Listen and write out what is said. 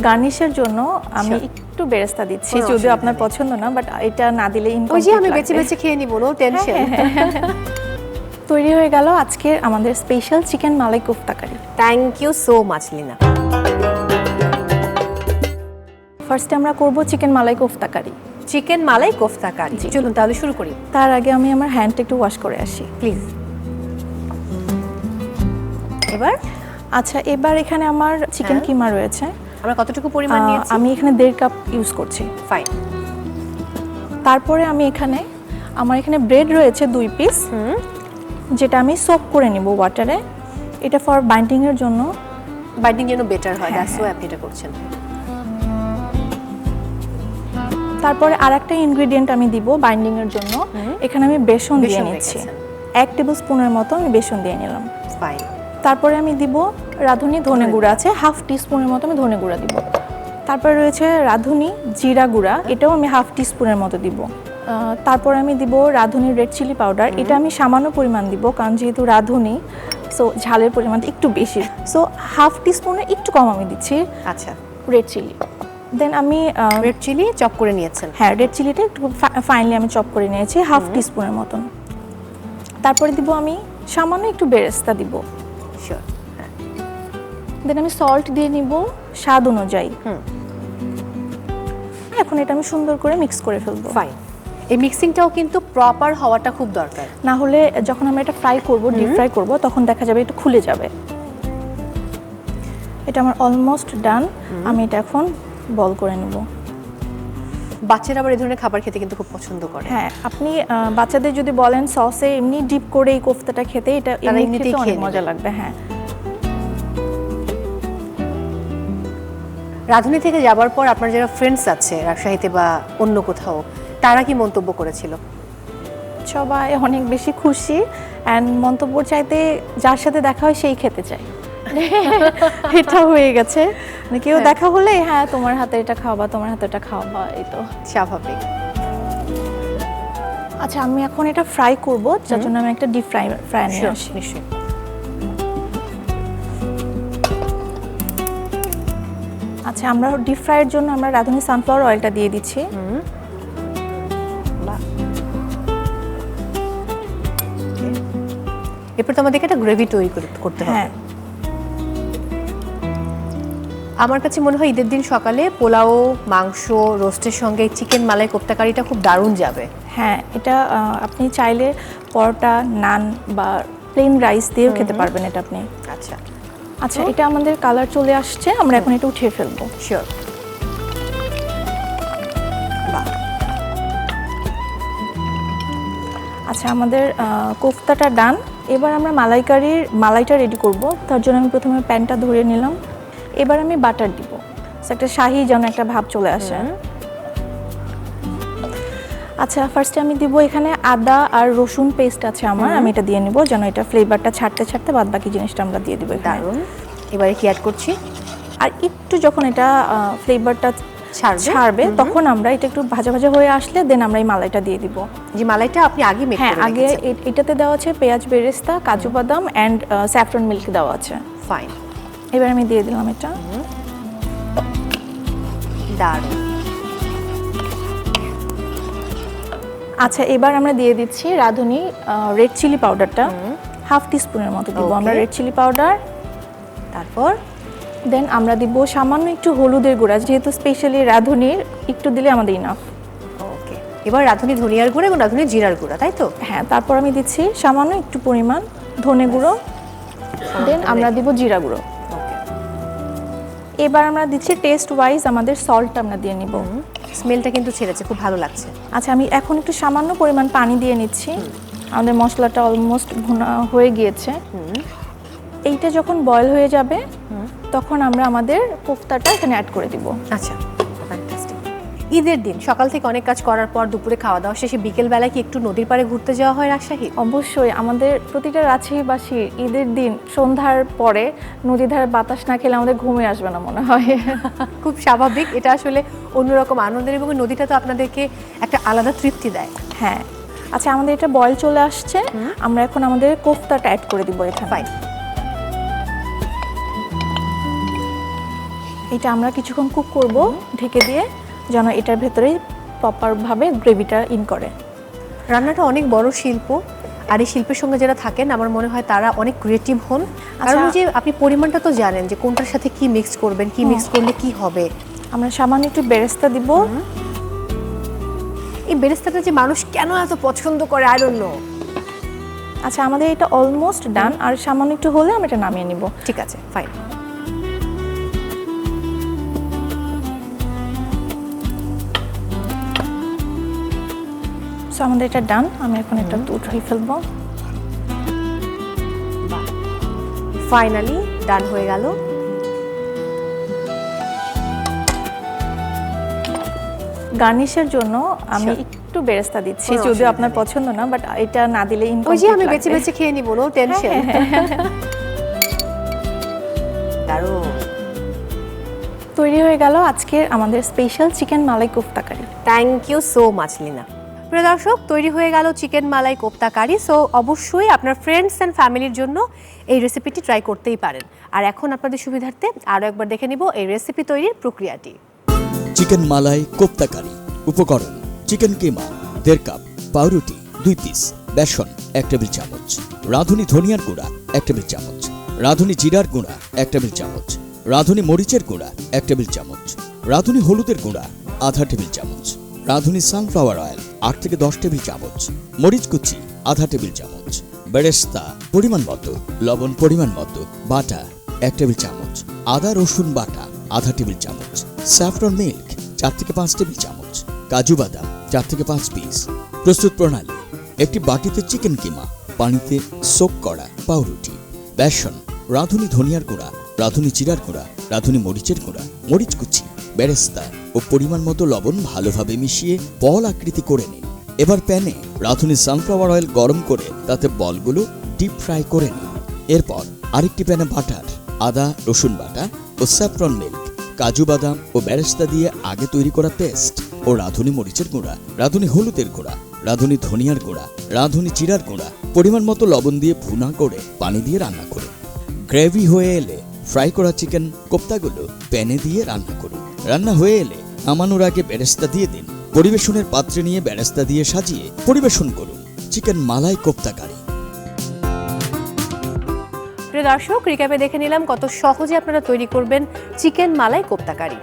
গার্নিশের জন্য আমি একটু বেরেস্তা দিচ্ছি, যদিও আপনার পছন্দ না, বাট এটা না দিলে ইনকমপ্লিট। ওই যে আমি বেছে বেছে খেয়ে নিব, নো টেনশন। তৈরি হয়ে গেল আজকের আমাদের special chicken malai kofta curry. Thank you so much Lina. ফার্স্টে আমরা করব chicken malai kofta curry. Chicken malai kofta curry, চলুন তাহলে শুরু করি। তার আগে আমি আমার হ্যান্ডটা একটু ওয়াশ করে আসি প্লিজ। এবার আচ্ছা, এবার এখানে আমার চিকেন কিমা রয়েছে। আমরা কতটুকু পরিমাণ নিয়েছি? আমি এখানে 1.5 কাপ ইউজ করছি। ফাইন। তারপরে আমি আমার এখানে ব্রেড রয়েছে 2 পিস, যেটা আমি সোক করে নিব ওয়াটারে। এটা ফর বাইন্ডিং এর জন্য, বাইন্ডিং যেন বেটার হয়, দ্যাটস ওয়াই আপনি এটা করছেন। তারপরে আরেকটা ইনগ্রেডিয়েন্ট আমি দিব বাইন্ডিং এর জন্য। এখানে আমি বেসন দিয়ে নিচ্ছি, 1 টেবিল স্পুনের মতো আমি বেসন দিয়ে নিলাম। ফাইন। তারপরে আমি দিব রাঁধুনি ধনে গুঁড়া আছে, 1/2 টিস্পুনের মতো আমি ধনে গুঁড়া দিব। তারপরে রয়েছে রাঁধুনি জিরা গুঁড়া, এটাও আমি 1/2 টিস্পুনের মতো দিব। তারপরে আমি দিব রাঁধুনি রেড চিলি পাউডার, এটা আমি সামান্য পরিমাণ দিব, কারণ যেহেতু রাঁধুনি, সো ঝালের পরিমাণটা একটু বেশি, সো 1/2 টিস্পুনের একটু কম আমি দিচ্ছি। আচ্ছা, রেড চিলি। দেন আমি রেড চিলি চপ করে নিয়েছেন? হ্যাঁ, রেড চিলিটা একটু ফাইনলি আমি চপ করে নিয়েছি, 1/2 টিস্পুনের মতন। তারপরে দিব আমি সামান্য একটু বেরেস্তা দিব। শিওর। দেন আমি সল্ট দিয়ে নিব স্বাদ অনুযায়ী। এখন এটা আমি সুন্দর করে মিক্স করে ফেলবো। ফাইন। এই মিক্সিংটাও কিন্তু প্রপার হওয়াটা খুব দরকার, না হলে যখন আমরা এটা ফ্রাই করব, ডিপ ফ্রাই করব, তখন দেখা যাবে এটা খুলে যাবে। এটা আমার অলমোস্ট ডান। আমি এটা এখন বল করে নিব। বাচ্চারা আবার এই ধরনের খাবার খেতে কিন্তু খুব পছন্দ করে। হ্যাঁ, আপনি বাচ্চাদের যদি বলেন সসে এমনি ডিপ করে এই কোফতাটা খেতে, এটা এমনিতেই অনেক মজা লাগবে। হ্যাঁ। রাঁধুনি থেকে যাবার পর আপনার যারা ফ্রেন্ডস আছে রাজশাহীতে বা অন্য কোথাও, তারা কি মন্তব্য করেছিল? সবাই অনেক বেশি খুশি, অ্যান্ড মন্তব্য চাইতে যার সাথে দেখা হয় সেই খেতে চায়। এটা হয়ে গেছে, কেউ দেখা হলে হ্যাঁ তোমার হাতে এটা খাওয়া, তোমার হাতে এটা খাওয়া, এই তো স্বাভাবিক। আচ্ছা, আমি এখন এটা ফ্রাই করব, যার জন্য আমি একটা ডিপ ফ্রাই নিয়ে আসি। নিশ্চয়ই। আচ্ছা, আমরা ডিপ ফ্রাইয়ের জন্য আমরা রাঁধুনি সানফ্লাওয়ার অয়েলটা দিয়ে দিচ্ছি। এরপর তো আমাদেরকে একটা গ্রেভি তৈরি করতে হবে। হ্যাঁ, আমার কাছে মনে হয় ঈদের দিন সকালে পোলাও, মাংস, রোস্টের সঙ্গে চিকেন মালাই কোফতা কারিটা খুব দারুণ যাবে। হ্যাঁ, এটা আপনি চাইলে পরোটা, নান বা প্লেন রাইস দিয়েও খেতে পারবেন এটা আপনি। আচ্ছা আচ্ছা, এটা আমাদের কালার চলে আসছে, আমরা এখন এটা উঠিয়ে ফেলবো। শিওর। আচ্ছা, আমাদের কোফতাটা ডান। এবার আমরা মালাইটা রেডি করব। তার জন্য আমি প্রথমে প্যানটা ধরিয়ে নিলাম। এবার আমি বাটার দিব, একটা শাহি যেন একটা ভাব চলে আসে। আচ্ছা, ফার্স্টে আমি দিব এখানে আদা আর রসুন পেস্ট আছে আমার, আমি এটা দিয়ে নিব, যেন এটা ফ্লেভারটা ছাড়তে ছাড়তে বাদ বাকি জিনিসটা আমরা দিয়ে দিব এখানে। দারুণ। এবারে কি অ্যাড করছি? আর একটু যখন এটা ফ্লেভারটা ছাড়বে, তখন আমরা এটা একটু ভাজা ভাজা হয়ে আসলে দেন আমরা এই মালাইটা দিয়ে দিব। যে মালাইটা আপনি আগে মেক করে রেখেছেন? আগে এটাতে দেওয়া আছে পেঁয়াজ বেরেস্তা, কাজু বাদাম এন্ড স্যাফরন মিল্ক দেওয়া আছে। ফাইন। এবার আমি দিয়ে দিলাম এটা। দারুণ। আচ্ছা, এবার আমরা দিয়ে দিচ্ছি রাঁধুনি রেড চিলি পাউডারটা, 1/2 টিস্পুনের মতো দিব আমরা রেড চিলি পাউডার। তারপর দেন আমরা দিব সামান্য একটু হলুদের গুঁড়া, যেহেতু স্পেশালি রাঁধুনির, একটু দিলে আমাদের ইনাফ। ওকে। এবার রাঁধুনি ধনিয়ার গুঁড়া এবং রাঁধুনি জিরার গুঁড়া, তাই তো? হ্যাঁ, তারপর আমি দিচ্ছি সামান্য একটু পরিমাণ ধনে গুঁড়ো, দেন আমরা দিব জিরা গুঁড়ো। এবার আমরা দিচ্ছি টেস্ট ওয়াইজ আমাদের সল্টটা আমরা দিয়ে নিব। স্মেলটা কিন্তু ছেড়েছে, খুব ভালো লাগছে। আচ্ছা, আমি এখন একটু সামান্য পরিমাণ পানি দিয়ে নিচ্ছি। আমাদের মশলাটা অলমোস্ট ভুনা হয়ে গিয়েছে। এইটা যখন বয়েল হয়ে যাবে, তখন আমরা আমাদের কোফতাটা এখানে অ্যাড করে দিব। আচ্ছা, ফ্যান্টাস্টিক। ঈদের দিন সকাল থেকে অনেক কাজ করার পর দুপুরে খাওয়া দাওয়া শেষে বিকেল বেলায় কি একটু নদীর পাড়ে ঘুরতে যাওয়া হয় রাজশাহী? অবশ্যই, আমাদের প্রতিটা রাজশাহীবাসীর ঈদের দিন সন্ধ্যার পরে নদীর ধারে বাতাস না খেলে আমাদের ঘুমে আসবে না মনে হয়। খুব স্বাভাবিক, এটা আসলে অন্যরকম আনন্দের, এবং নদীটা তো আপনাদেরকে একটা আলাদা তৃপ্তি দেয়। হ্যাঁ। আচ্ছা, আমাদের এটা বয়েল চলে আসছে, আমরা এখন আমাদের কোফতাটা অ্যাড করে দিব এখানে। ফাইন। এটা আমরা কিছুক্ষণ কুক করব ঢেকে দিয়ে, যেন এটার ভেতরে প্রপারভাবে গ্রেভিটা ইন করে। রান্নাটা অনেক বড় শিল্প, আর এই শিল্পের সঙ্গে যারা থাকেন আমার মনে হয় তারা অনেক ক্রিয়েটিভ হন। কারণ যে আপনি পরিমাণটা তো জানেন যে কোনটার সাথে কি মিক্স করবেন, কি মিক্স করলে কি হবে। আমরা সামান্য একটু বেরেস্তা দিব। এই বেরেস্তাটা যে মানুষ কেন এত পছন্দ করে আই ডোন্ট নো। আচ্ছা, আমাদের এটা অলমোস্ট ডান, আর সামান্য একটু হলে আমি এটা নামিয়ে নিব। ঠিক আছে, ফাইন। সো আমাদের এটা ডান, আমি এখন এটা উঠিয়ে ফেলবো। ফাইনালি ডান হয়ে গেল। গার্নিশের জন্য আমি Sure. একটু বেরেস্তা দিচ্ছি, কোনো যদিও অসুবিধা আপনার নেই। পছন্দ না, বাট এটা না দিলে ওই যে ইনকমপ্লিট আমি লাগবে। বেছে বেছে খেয়ে নিব, নো টেনশন। দারুণ। তৈরি হয়ে গেল আজকের আমাদের special chicken malai kofta curry. Thank you so much Lina. প্রিয় দর্শক, তৈরি হয়ে গেল chicken malai kofta curry. So অবশ্যই আপনার ফ্রেন্ডস অ্যান্ড ফ্যামিলির জন্য এই রেসিপিটি ট্রাই করতেই পারেন। আর এখন আপনাদের সুবিধার্থে আরও একবার দেখে নিব এই রেসিপি তৈরির প্রক্রিয়াটি। চিকেন মালাই কোপ্তা কারি। উপকরণ: চিকেন কিমা 1.5 কাপ, পাউরুটি 2 পিস, বেসন 1 টেবিল চামচ, রাঁধুনি ধনিয়ার গুঁড়া 1 টেবিল চামচ, রাঁধুনি জিরার গুঁড়া 1 টেবিল চামচ, রাঁধুনি মরিচের গুঁড়া 1 টেবিল চামচ, রাঁধুনি হলুদের গুঁড়া আধা টেবিল চামচ, রাঁধুনি সানফ্লাওয়ার অয়েল 8 থেকে 10 টেবিল চামচ, মরিচ কুচি আধা টেবিল চামচ, বেরেস্তা পরিমাণ মতো, লবণ পরিমাণ মতো, বাটা 1 টেবিল চামচ, আদা রসুন বাটা আধা টেবিল চামচ, স্যাফরন মিল্ক 4 থেকে 5 টেবিল চামচ, কাজু বাদাম 4 থেকে 5 পিস। প্রস্তুত প্রণালী: একটি বাটিতে চিকেন কিমা, পানিতে সোক করা পাউরুটি, বেসন, রাঁধুনি ধনিয়ার গুঁড়া, রাঁধুনি জিরার গুঁড়া, রাঁধুনি মরিচের গুঁড়া, মরিচ কুচি, বেরেস্তা ও পরিমাণ মতো লবণ ভালোভাবে মিশিয়ে বল আকৃতি করে নিন। এবার প্যানে রাঁধুনি সানফ্লাওয়ার অয়েল গরম করে তাতে বলগুলো ডিপ ফ্রাই করে নিন। এরপর আরেকটি প্যানে বাটার, আদা রসুন বাটা ও স্যাফরন মিল্ক, কাজু বাদাম ও বেরেস্তা দিয়ে আগে তৈরি করা পেস্ট ও রাঁধুনি মরিচের গুঁড়া, রাঁধুনি হলুদের গুঁড়া, রাঁধুনি ধনিয়ার গুঁড়া, রাঁধুনি জিরার গুঁড়া, পরিমাণ মতো লবণ দিয়ে ভুনা করে পানি দিয়ে রান্না করুন। গ্রেভি হয়ে এলে ফ্রাই করা চিকেন কোপ্তাগুলো প্যানে দিয়ে রান্না করুন। রান্না হয়ে এলে নামানোর আগে বেরেস্তা দিয়ে দিন। পরিবেশনের পাত্রে নিয়ে বেরেস্তা দিয়ে সাজিয়ে পরিবেশন করুন চিকেন মালাই কোপ্তা কারি। প্রিয় দর্শক, রিক্যাপে দেখে নিলাম কত সহজে আপনারা তৈরি করবেন চিকেন মালাই কোপ্তা কারি।